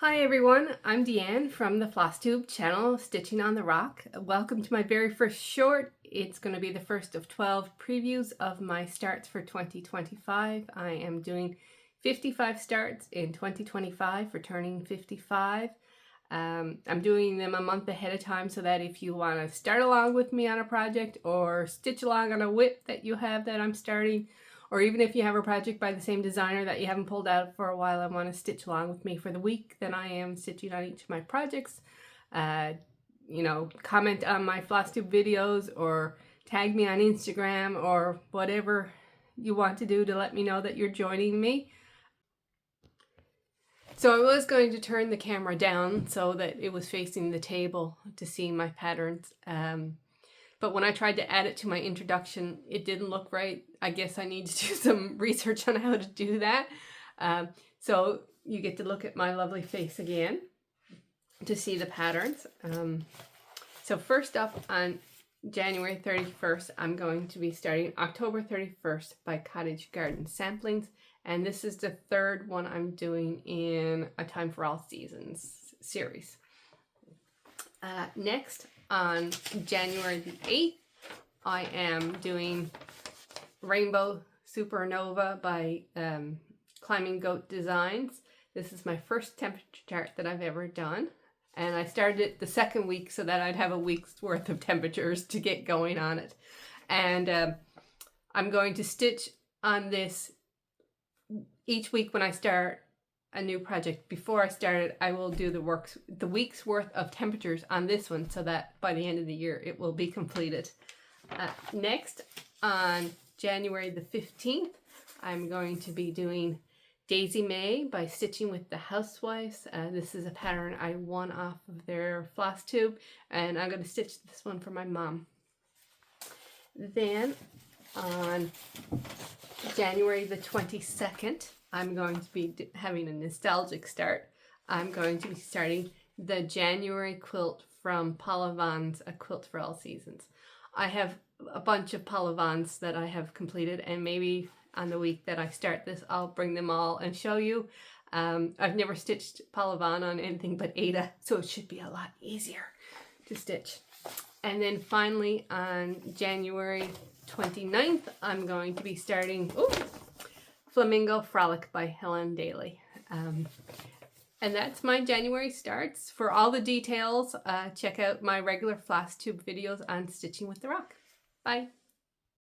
Hi everyone, I'm Deanne from the FlossTube channel, Stitching on the Rock. Welcome to my very first short. It's going to be the first of 12 previews of my starts for 2025. I am doing 55 starts in 2025 for turning 55. I'm doing them a month ahead of time so that if you want to start along with me on a project or stitch along on a WIP that you have that I'm starting, or even if you have a project by the same designer that you haven't pulled out for a while and want to stitch along with me for the week, then I am stitching on each of my projects. Comment on my FlossTube videos or tag me on Instagram or whatever you want to do to let me know that you're joining me. So I was going to turn the camera down so that it was facing the table to see my patterns. But when I tried to add it to my introduction, it didn't look right. I guess I need to do some research on how to do that. So you get to look at my lovely face again to see the patterns. So first up on January 31st, I'm going to be starting October 31st by Cottage Garden Samplings. And this is the third one I'm doing in A Time for All Seasons series. Next, on January the 8th, I am doing Rainbow Supernova by Climbing Goat Designs. This is my first temperature chart that I've ever done. And I started it the second week so that I'd have a week's worth of temperatures to get going on it. And I'm going to stitch on this each week when I start a new project. Before I start it, I will do the week's worth of temperatures on this one so that by the end of the year it will be completed. Next, on January the 15th, I'm going to be doing Daisy May by Stitching with the Housewives. This is a pattern I won off of their FlossTube, and I'm going to stitch this one for my mom. Then on January the 22nd, I'm going to be having a nostalgic start. I'm going to be starting the January quilt from Paula Vaughan's A Quilt for All Seasons. I have a bunch of Paula Vaughan's that I have completed, and maybe on the week that I start this, I'll bring them all and show you. I've never stitched Paula Vaughan on anything but Ada, so it should be a lot easier to stitch. And then finally on January 29th, I'm going to be starting Flamingo Frolic by Helen, Dailey. And that's my January starts. For all the details, check out my regular FlossTube videos on Stitching with the Rock. Bye.